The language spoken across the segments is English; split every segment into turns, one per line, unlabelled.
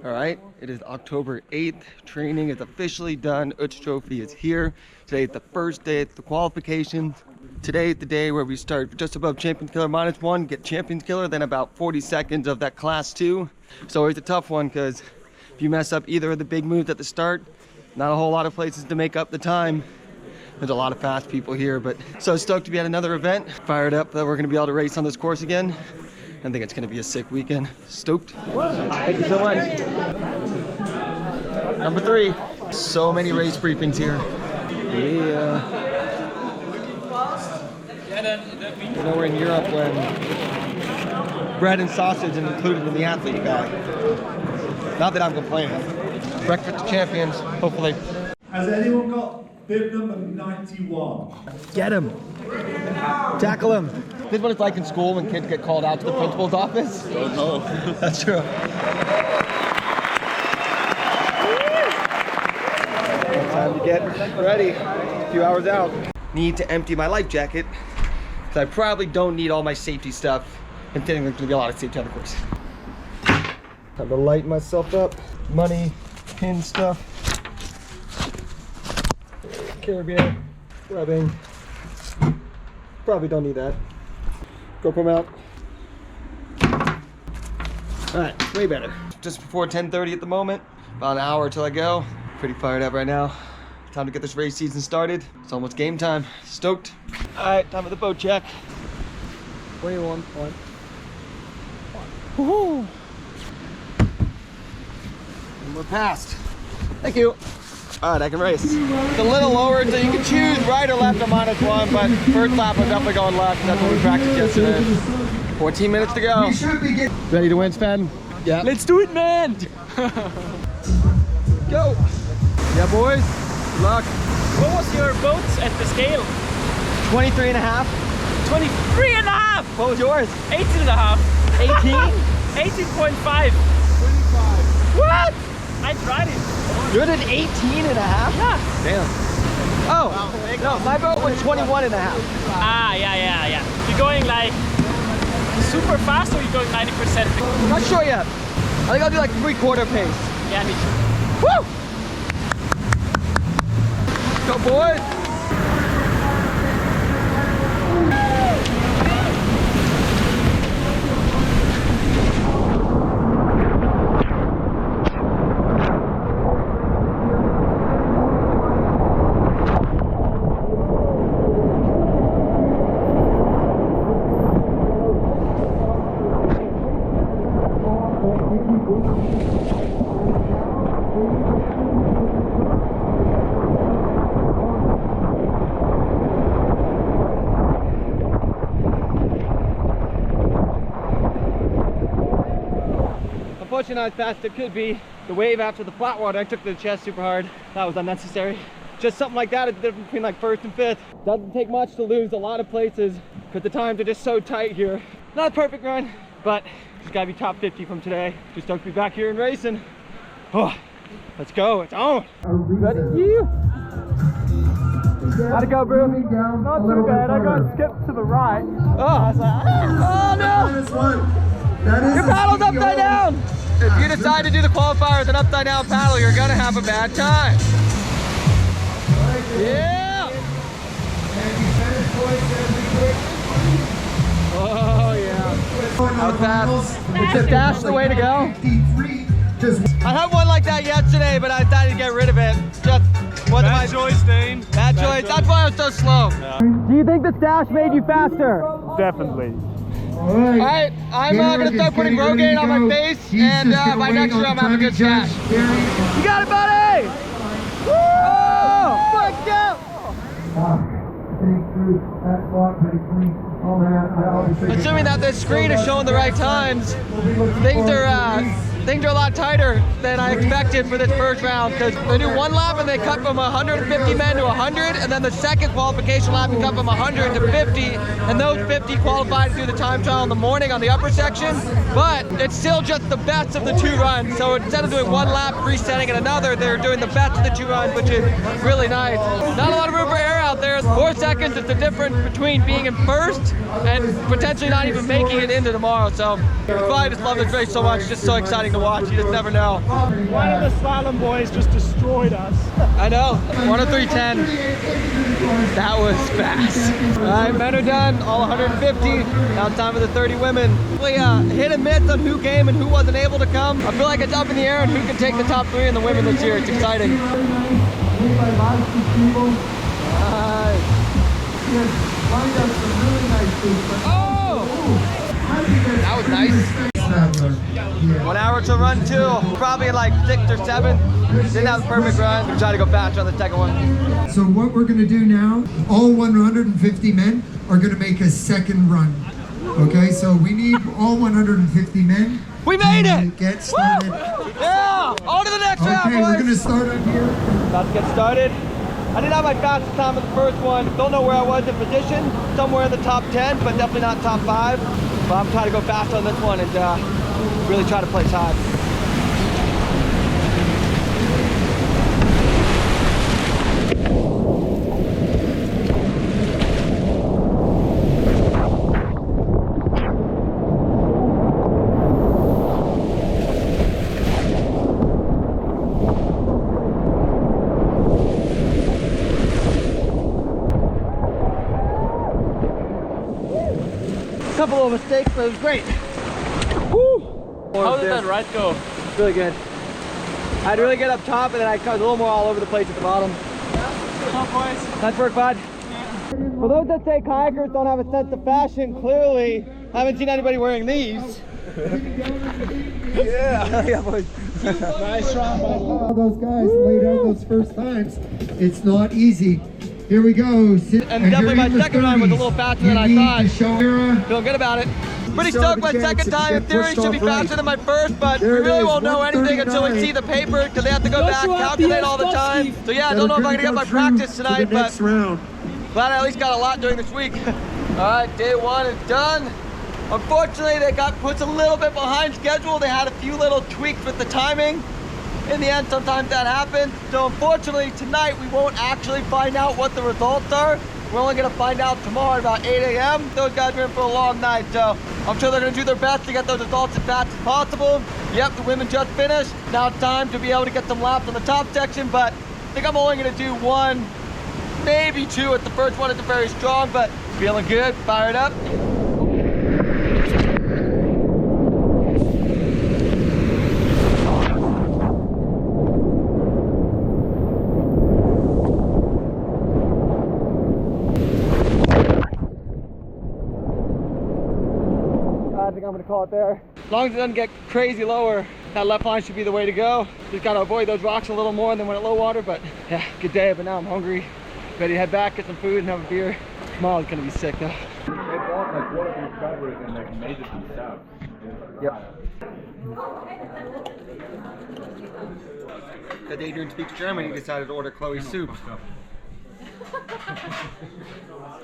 All right, it is October 8th. Training is officially done. Oetz Trophy is here. Today is the first day of the qualifications. Today is the day where we start just above Champions Killer -1, get Champions Killer, then about 40 seconds of that class 2. It's always a tough one because if you mess up either of the big moves at the start, not a whole lot of places to make up the time. There's a lot of fast people here, but so stoked to be at another event. Fired up that we're gonna be able to race on this course again. I think it's gonna be a sick weekend. Stoked. Thank you so much. Number 3. So many race briefings here. Yeah. You know, we're in Europe when bread and sausage is included in the athlete bag. Not that I'm complaining. Breakfast of champions, hopefully.
Has anyone got bib number 91?
Get him. Tackle him. This is what it's like in school when kids get called out to the principal's office.
Oh no.
That's true. Time to get ready. A few hours out. Need to empty my life jacket because I probably don't need all my safety stuff. Considering there's going to be a lot of safety on the course. Time to lighten myself up. Money, pin stuff. Carabiner, rubbing. Probably don't need that. GoPro mount. All right, way better. Just before 10:30 at the moment. About an hour till I go. Pretty fired up right now. Time to get this race season started. It's almost game time. Stoked. All right, time for the boat check. 21 point. Woohoo! And we're past. Thank you. All right, I can race. It's a little lower, so you can choose right or left on -1, but first lap I'm definitely going left. That's what we practiced yesterday. 14 minutes to go. Ready to win, Sven? Yeah. Let's do it, man! Go! Yeah, boys. Good luck.
What was your boats at the scale?
23.5.
23.5!
What was yours?
18.5.
18?
18.5. 25. What? I tried it.
You're at 18.5?
Yeah.
Damn. Oh, no, my boat was 21.5.
Ah, yeah. You're going like super fast or you're going 90%?
I'm not sure yet. I think I'll do like 3/4 pace.
Yeah, me too.
Woo! Go, boys! Unfortunately, not as fast as it could be. The wave after the flat water, I took to the chest super hard. That was unnecessary. Just something like that is the difference between like 1st and 5th. Doesn't take much to lose a lot of places because the times are just so tight here. Not a perfect run, but just gotta be top 50 from today. Just stoked to be back here and racing. Oh, let's go, it's on. Ready? Yeah. How'd it go, bro?
Not too bad. I got skipped to the right.
Oh, I was like, oh no! Your paddle's upside down! If you decide to do the qualifier with an upside down paddle, you're gonna have a bad time. Yeah! Oh yeah. That was fast. Is the dash the way to go? I had one like that yesterday, but I decided to get rid of it. Just wasn't my
choice, Dane.
Bad choice. That's why I was so slow. Yeah. Do you think the dash made you faster?
Definitely.
Alright, I'm gonna start putting Rogaine on my face, and by next year I'm having a good stash. You got it, buddy! Woo! Oh, fuck yeah! Assuming that this screen is showing the right times, things are a lot tighter than I expected for this first round because they do one lap and they cut from 150 men to 100, and then the second qualification lap we cut from 100 to 50, and those 50 qualified to do the time trial in the morning on the upper section, but it's still just the best of the 2 runs. So instead of doing 1 lap, resetting at another, they're doing the best of the 2 runs, which is really nice. Not a lot of room for air out out there. 4 seconds is the difference between being in first and potentially not even making it into tomorrow. So I just love this race so much. It's just so exciting to watch. You just never know.
One of the slalom boys just destroyed us.
I know. 1:03:10. That was fast. All right, men are done. All 150. Now it's time for the 30 women. We hit and miss on who came and who wasn't able to come. I feel like it's up in the air on who can take the top 3 in the women this year. It's exciting. Oh! That was nice. 1 hour to run 2. Probably like 6th or 7th. Didn't have the perfect run. We tried to go faster on the second one.
So what we're going to do now, all 150 men are going to make a second run. Okay, so we need all 150 men.
We made it!
Get started.
Woo! Yeah! On to the next round,
Okay,
boys!
we're going to start up here.
About to get started. I didn't have my fastest time in the first one. Don't know where I was in position. Somewhere in the top 10, but definitely not top 5. But I'm trying to go fast on this one and really try to place high. Couple of mistakes, but it was great. Woo!
How did that ride go?
Really good. I had to really get up top, and then I was a little more all over the place at the bottom. Nice work, bud. For those that say kayakers don't have a sense of fashion, clearly I haven't seen anybody wearing these. Yeah. Yeah, boys.
Nice run.
All those guys laid out those first times. It's not easy. Here we go.
And definitely my second run was a little faster than I thought. Feeling good about it. Pretty stoked my second time. In theory, should be faster than my first, but we really won't know anything until we see the paper because they have to go back and calculate all the time. So yeah, I don't know if I'm gonna get my practice tonight, but glad I at least got a lot during this week. All right, day 1 is done. Unfortunately, they got put a little bit behind schedule. They had a few little tweaks with the timing. In the end, sometimes that happens. So unfortunately, tonight we won't actually find out what the results are. We're only gonna find out tomorrow at about 8 a.m. Those guys are in for a long night, so I'm sure they're gonna do their best to get those results as fast as possible. Yep, the women just finished. Now it's time to be able to get some laps on the top section, but I think I'm only gonna do 1, maybe 2 at the first one. It's very strong, but feeling good, fired up. I think I'm gonna call it there. As long as it doesn't get crazy lower, that left line should be the way to go. Just gotta avoid those rocks a little more than when at low water, but yeah, good day, but now I'm hungry. Ready to head back, get some food and have a beer. Tomorrow's gonna be sick though.
They bought like one of these fabric and like made it themselves.
Yep. That Adrian speaks German, he decided to order Chloe's soup.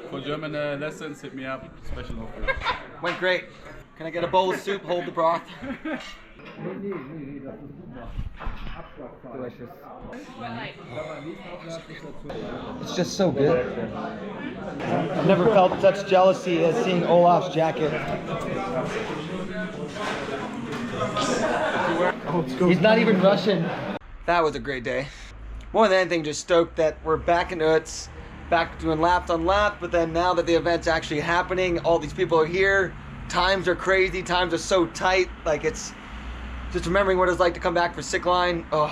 For German lessons, hit me up. Special offer.
Went great. Can I get a bowl of soup, hold the broth? Delicious. It's just so good. I've never felt such jealousy as seeing Olaf's jacket. He's not even Russian. That was a great day. More than anything, just stoked that we're back in Oetz, back doing laps on laps, but then now that the event's actually happening, all these people are here. Times are crazy, times are so tight. Like, it's just remembering what it's like to come back for sick line. Oh,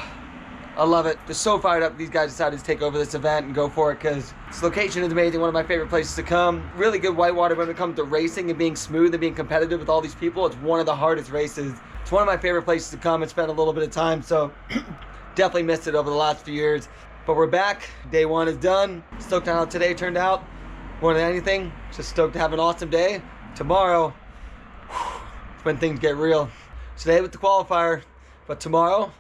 I love it. Just so fired up these guys decided to take over this event and go for it because this location is amazing. One of my favorite places to come. Really good whitewater when it comes to racing and being smooth and being competitive with all these people. It's one of the hardest races. It's one of my favorite places to come and spend a little bit of time. So definitely missed it over the last few years. But we're back. Day 1 is done. Stoked on how today turned out. More than anything, just stoked to have an awesome day. Tomorrow, it's when things get real. Today with the qualifier, but tomorrow,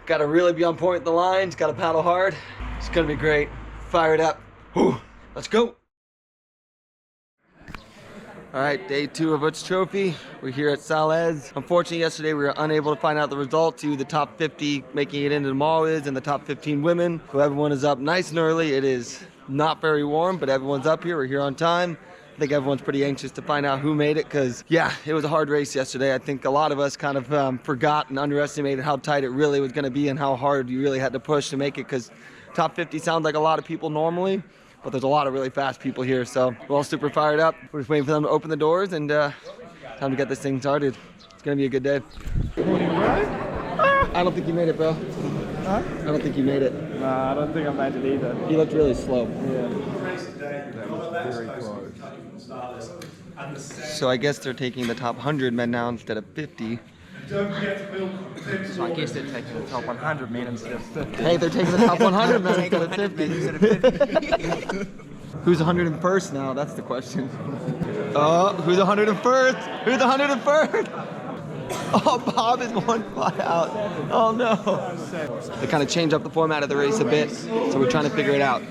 got to really be on point with the lines, got to paddle hard. It's going to be great. Fire it up. Whew. Let's go. All right, day 2 of Oetz Trophy. We're here at Salez. Unfortunately, yesterday we were unable to find out the results to the top 50 making it into tomorrow is, and the top 15 women. So everyone is up nice and early. It is not very warm, but everyone's up here. We're here on time. I think everyone's pretty anxious to find out who made it because, yeah, it was a hard race yesterday. I think a lot of us kind of forgot and underestimated how tight it really was going to be and how hard you really had to push to make it because top 50 sounds like a lot of people normally, but there's a lot of really fast people here. So we're all super fired up. We're just waiting for them to open the doors and time to get this thing started. It's going to be a good day. I don't think you made it, bro. Huh? I don't think you made it.
Nah, I don't think I made it either.
You looked really slow.
Yeah.
So I guess they're taking the top 100 men now instead of 50.
Don't forget to build.
So I guess they're taking the top 100 men instead of 50.
Hey, they're taking the top 100 men instead of 50. Who's 101st now? That's the question. Oh, who's 101st? Who's 101st? Oh, Bob is 1 fly out. Oh no. They kind of changed up the format of the race a bit, so we're trying to figure it out.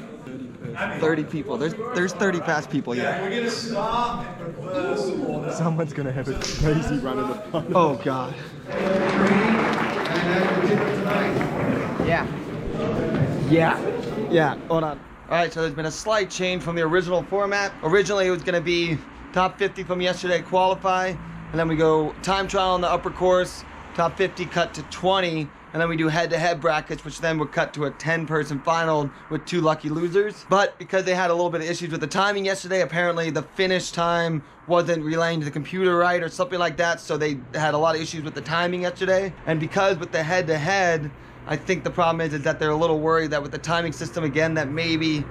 30 people. There's 30 fast people here.
We're gonna start in reverse order.
Someone's going to have a crazy run in the front.
Oh God.
Yeah.
Yeah. Hold on. All right, so there's been a slight change from the original format. Originally, it was going to be top 50 from yesterday qualify, and then we go time trial on the upper course, top 50 cut to 20, and then we do head-to-head brackets, which then would cut to a 10-person final with 2 lucky losers. But because they had a little bit of issues with the timing yesterday, apparently the finish time wasn't relaying to the computer right or something like that, so they had a lot of issues with the timing yesterday. And because with the head-to-head, I think the problem is that they're a little worried that with the timing system again, that maybe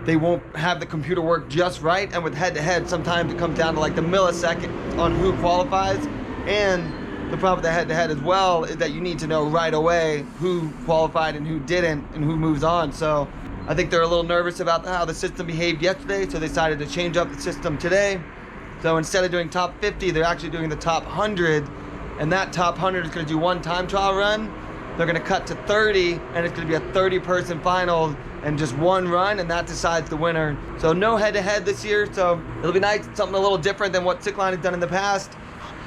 they won't have the computer work just right. And with head-to-head, sometimes it comes down to like the millisecond on who qualifies. And the problem with the head-to-head as well is that you need to know right away who qualified and who didn't and who moves on. So I think they're a little nervous about how the system behaved yesterday, so they decided to change up the system today. So instead of doing top 50, they're actually doing the top 100, and that top 100 is going to do 1 time trial run. They're going to cut to 30, and it's going to be a 30-person final and just 1 run, and that decides the winner. So no head-to-head this year, so it'll be nice, something a little different than what Sickline has done in the past.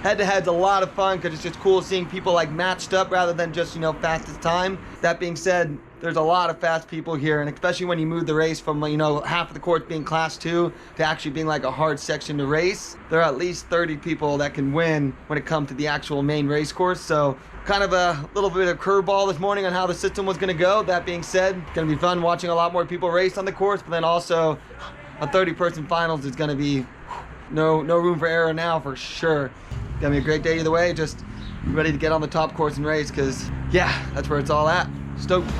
Head-to-head's a lot of fun because it's just cool seeing people like matched up rather than just, fastest time. That being said, there's a lot of fast people here, and especially when you move the race from, half of the course being class 2 to actually being like a hard section to race, there are at least 30 people that can win when it comes to the actual main race course. So kind of a little bit of curveball this morning on how the system was going to go. That being said, it's going to be fun watching a lot more people race on the course, but then also a 30-person finals is going to be no room for error now for sure. Gonna be a great day either way. Just ready to get on the top course and race because, yeah, that's where it's all at. Stoked.
I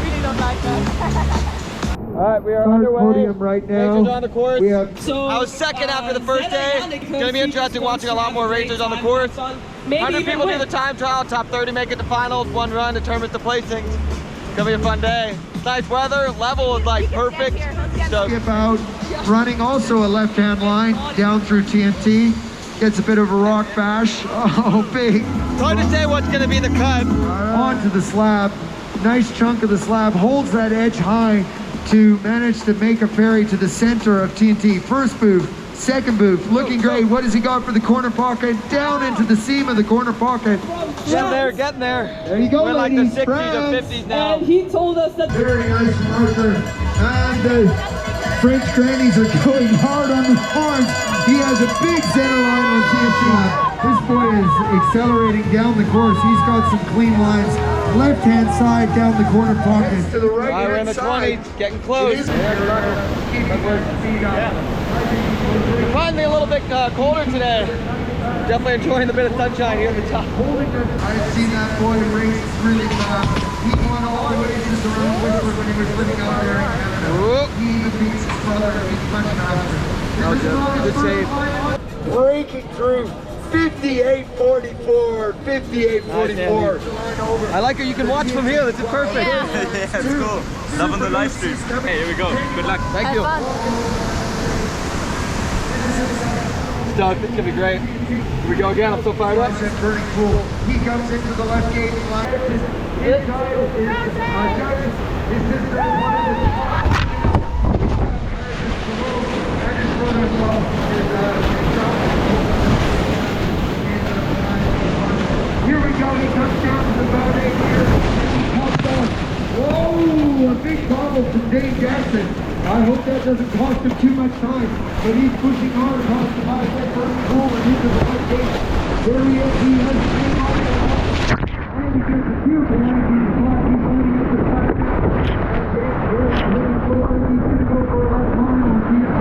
really don't like that.
All right, we are
Start
underway.
podium right now.
Racers on the course.
We have
I was second after the first day. It's gonna be interesting watching a lot more racers on the course. 100 people do the time trial. Top 30 make it to finals. 1 run determines the placings. It's gonna be a fun day. Nice weather. Level is like perfect. Stoked.
about running also a left-hand line down through TNT. Gets a bit of a rock bash. Oh, big.
It's hard to say what's gonna be the cut.
Onto the slab. Nice chunk of the slab. Holds that edge high to manage to make a ferry to the center of TNT. First booth, second booth, looking great. What has he got for the corner pocket? Down into the seam of the corner pocket.
Getting there.
There you go,
We're like the
ladies.
60s
France.
or 50s now.
And he told us that
Very nice marker. And the French grannies are going hard on the horns. He has a big center line on TNT. This boy is accelerating down the course. He's got some clean lines. Left-hand side down the corner pocket. To the
We're in
right-hand
the
side.
20s, getting close.
Keeping his speed up.
Finally a little bit colder today. Definitely enjoying the bit of sunshine here at the top.
I've seen that boy race really fast. He won all the races around Whistler when he was living out there in Canada.
Whoop.
He even beats his brother. He's much faster.
Good save.
Breaking through 58.44, 58.44.
I like it. You can watch from here. This is perfect.
Yeah, it's cool. Loving the live stream. Hey, here we go. Good luck.
Thank you. Stoked. It's gonna be great. Here we go again. I'm so fired up.
Burning pool. He comes into the left gate line. His child is his sister is one of the Here we go, he comes down to the boat here. Whoa, a big bobble from Dane Jackson. I hope that doesn't cost him too much time, but he's pushing hard across the bicep first goal and into the right gate. There he is, he has the game on it. And he gets a few behind his flat, he's running at the back. He's going to go for a left line on TNT.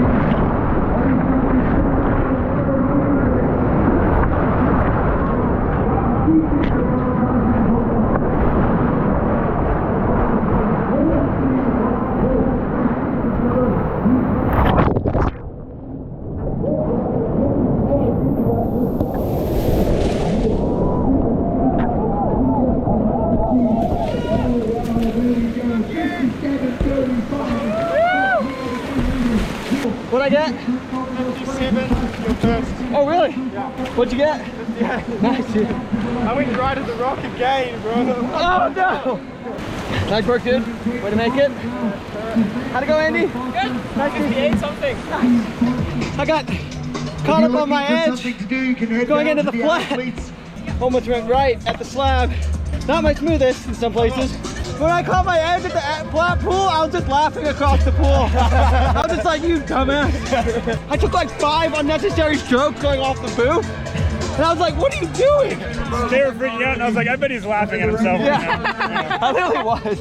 What'd I get?
57, your first.
Oh, really? Yeah. What'd you get?
Yeah.
Nice, dude.
I went right at the rock again, bro.
Oh, no! Nice work, dude. Way to make it. How'd it go, Andy?
Good. Nice 58 something.
I got caught up on my edge going into the flat. Almost went right at the slab. Not my smoothest in some places. When I caught my edge at the flat pool, I was just laughing across the pool. I was just like, you dumbass. I took like 5 unnecessary strokes going off the booth. And I was like, what are you doing?
They were freaking out, and I was like, I bet he's laughing at himself right now.
I literally was.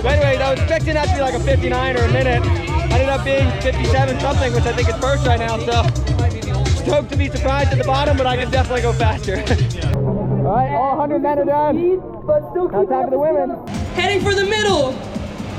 But anyways, I was expecting that to be like a 59 or a minute. Ended up being 57 something, which I think is first right now. So stoked to be surprised at the bottom, but I can definitely go faster. All right, all 100 men are done.
But still
Now time for the women.
heading for the middle.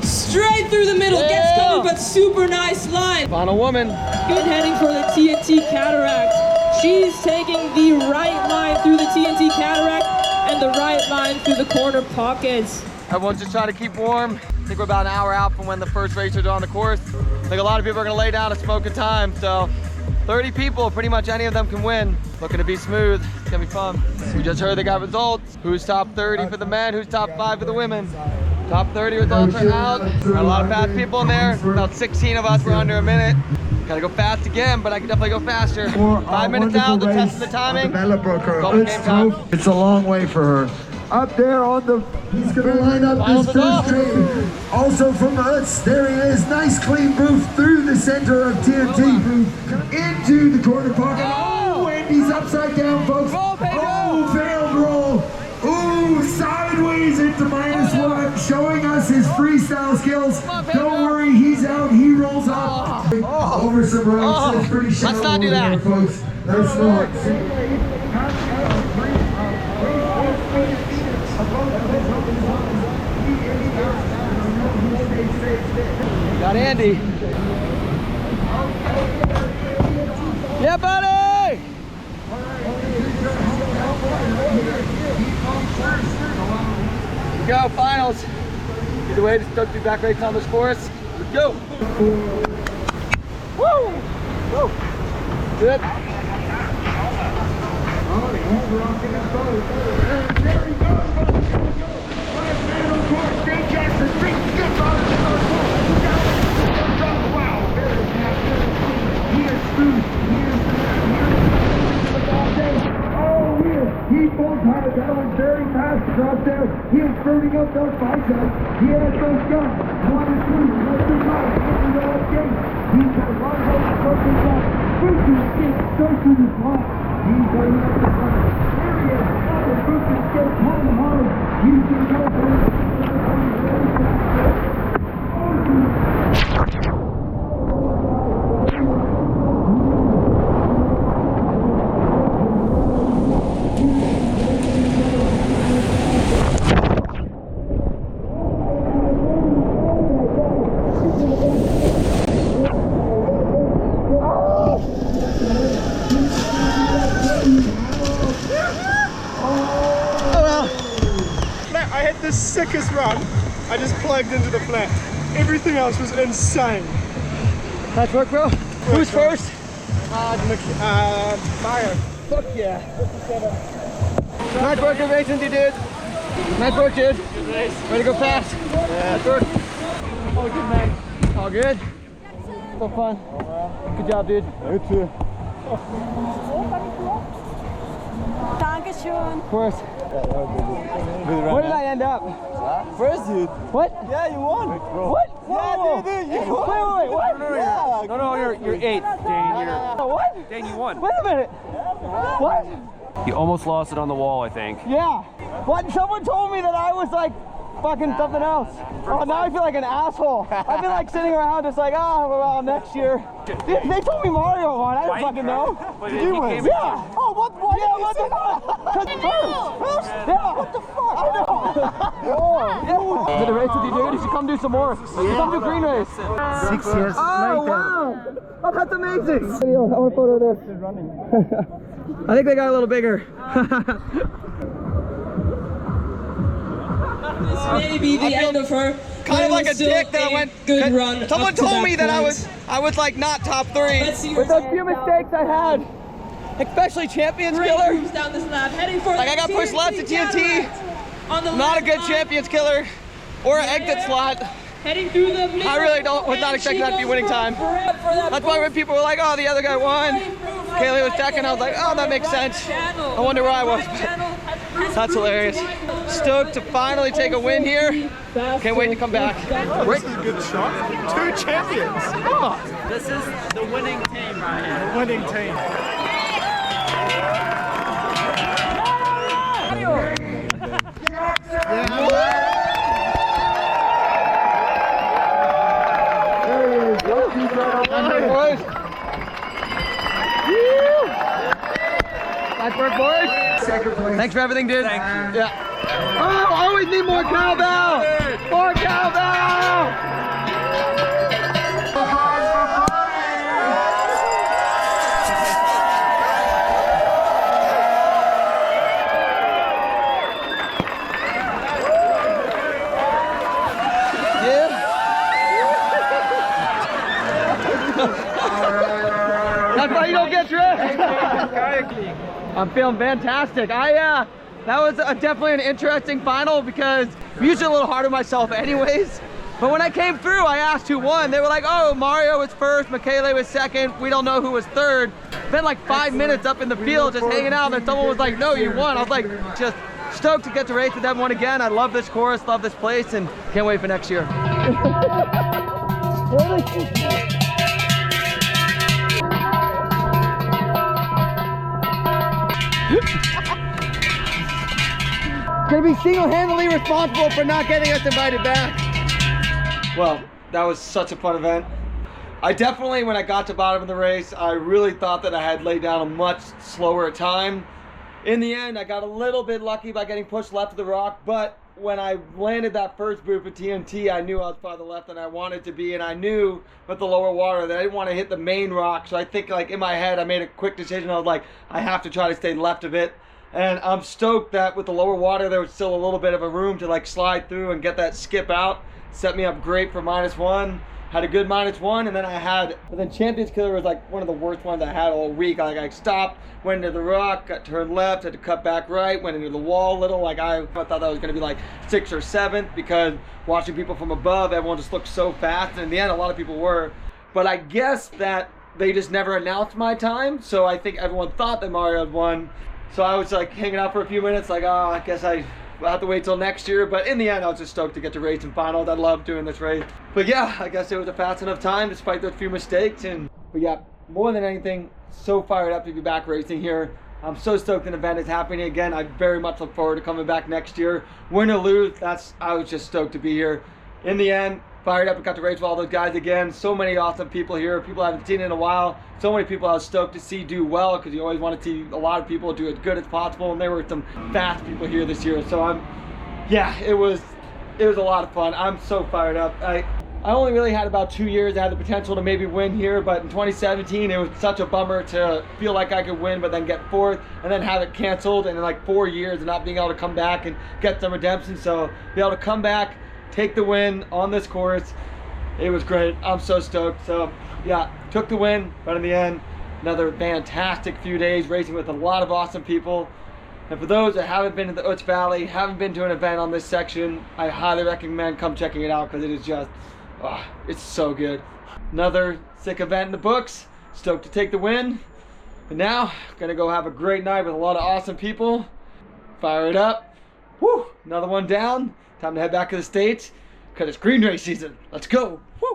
Straight through the middle. Gets covered, but super nice line.
Final woman.
Good heading for the TNT cataract. She's taking the right line through the TNT cataract and the right line through the corner pockets.
Everyone's just trying to keep warm. I think we're about an hour out from when the first racers are on the course. I think a lot of people are gonna lay down a smoking time, so 30 people, pretty much any of them can win. Looking to be smooth, it's gonna be fun. We just heard they got results. Who's top 30 for the men, who's top 5 for the women. Top 30 results are out. Got a lot of fast people in there. About 16 of us were under a minute. Gotta go fast again, but I can definitely go faster. 5 minutes out, they're testing the timing. Golden game time.
It's a long way for her. Up there on the, he's gonna line up this first train. Also from Oetz, there he is. Nice clean move through the center of TNT. Into the corner pocket. Oh, and he's upside down, folks. Oh, failed roll. Ooh, sideways into -1, showing us his freestyle skills. Don't worry, he's out, he rolls up. Over some rocks, it's pretty shallow.
Let's not do that.
There, folks. Let's not.
Got Andy. Yeah, buddy! Go, finals. Either way, just stoked to be back racing on this course. Let's go! Woo! Woo! Good.
That was very fast across there. He is burning up those biceps. He has those guns. 1 and 2. Let's do right. Into the left gate. He's got a lot of those broken guns. Straight to the skate. Straight to the spot. He's burning up the front. There he is. Up the broken skate. Pulling hard. He's going to go for it.
I had the sickest run. I just plugged into the flat. Everything else was insane.
Nice work, bro. Who's first?
Fire.
Fuck yeah. Nice work, good racing, dude. Nice work, dude.
Good race.
Ready to go fast? Yeah. Nice work. All good, man. All good? So fun. Good job, dude. You too.
Dankeschön.
Of course. Where did I end up? First, dude. What? Yeah, you won. What? Whoa. Yeah, dude, you won. Wait, what? Yeah.
No, you're 8th, Dane.
What?
Dane, you won.
Wait a minute. What?
You almost lost it on the wall, I think.
Yeah. What? Someone told me that I was like fucking something else. Oh, now I feel like an asshole. I feel like sitting around just like, oh, well, next year. They told me Mario won. I didn't fucking know.
Did you win?
Yeah. Oh, what? Yeah, what the fuck? First? Yeah. What the fuck? I know. Yeah. Did a race with you, dude? You should come do some more. Come do green race.
6 years
Oh,
later.
wow. Oh, that's amazing. I want a photo of this. I think they got a little bigger.
This may be the end of her.
Kind of like a dick that I went.
Good run.
Someone told me that I was like not top 3. With those few mistakes I had, especially Champions Killer.
Down this lap, heading for
Like I got pushed left to TNT. Not a good Champions Killer or an exit slot.
Heading through the middle.
I really was not expecting that to be winning time. That's why when people were like, oh, the other guy won, Kaylee was second, I was like, oh, that makes sense. I wonder where I was. That's hilarious. Stoked to finally take a win here. Can't wait to come back.
This is a good shot. 2 champions.
Oh.
This is the winning team right here.
Winning team.
Nice work, boys.
Second place.
Thanks for everything, dude. Thank you. Yeah. Oh, always need more cowbell. More cowbell. That's why you don't get dressed. I'm feeling fantastic. That was definitely an interesting final because I'm usually a little hard on myself anyways. But when I came through, I asked who won. They were like, oh, Mario was first, Michele was second. We don't know who was third. Spent like 5 minutes up in the field just hanging out, and someone was like, no, you won. I was like, just stoked to get to race with everyone again. I love this course, love this place, and can't wait for next year. Gonna be single-handedly responsible for not getting us invited back. Well, that was such a fun event. I definitely, when I got to the bottom of the race, I really thought that I had laid down a much slower time. In the end, I got a little bit lucky by getting pushed left of the rock, but when I landed that first boot for TNT, I knew I was farther left than I wanted to be, and I knew with the lower water that I didn't want to hit the main rock, so I think like in my head, I made a quick decision. I was like, I have to try to stay left of it. And I'm stoked that with the lower water, there was still a little bit of a room to like slide through and get that skip out. Set me up great for -1. Had a good -1, and then but then Champions Killer was like one of the worst ones I had all week. Like I stopped, went into the rock, got turned left, had to cut back right, went into the wall a little. Like I thought that was gonna be like 6th or 7th because watching people from above, everyone just looked so fast. And in the end, a lot of people were. But I guess that they just never announced my time. So I think everyone thought that Mario had won. So I was like hanging out for a few minutes, like, oh, I guess I'll have to wait till next year. But in the end, I was just stoked to get to race in finals. I love doing this race. But yeah, I guess it was a fast enough time despite those few mistakes. But yeah, more than anything, so fired up to be back racing here. I'm so stoked an event is happening again. I very much look forward to coming back next year. Win or lose, I was just stoked to be here. In the end, fired up and got to race with all those guys again. So many awesome people here. People I haven't seen in a while. So many people I was stoked to see do well because you always want to see a lot of people do as good as possible. And there were some fast people here this year. So yeah, it was a lot of fun. I'm so fired up. I only really had about 2 years. I had the potential to maybe win here, but in 2017 it was such a bummer to feel like I could win but then get 4th and then have it canceled, and in like 4 years and not being able to come back and get some redemption. So be able to come back, take the win on this course, it was great. I'm so stoked. So yeah, took the win, but in the end, another fantastic few days racing with a lot of awesome people. And for those that haven't been to the Oetz Valley, haven't been to an event on this section, I highly recommend come checking it out because it is just, it's so good. Another sick event in the books. Stoked to take the win. And now, gonna go have a great night with a lot of awesome people.
Fire it up. Woo! Another one down. Time to head back to the States because it's green race season. Let's go. Woo!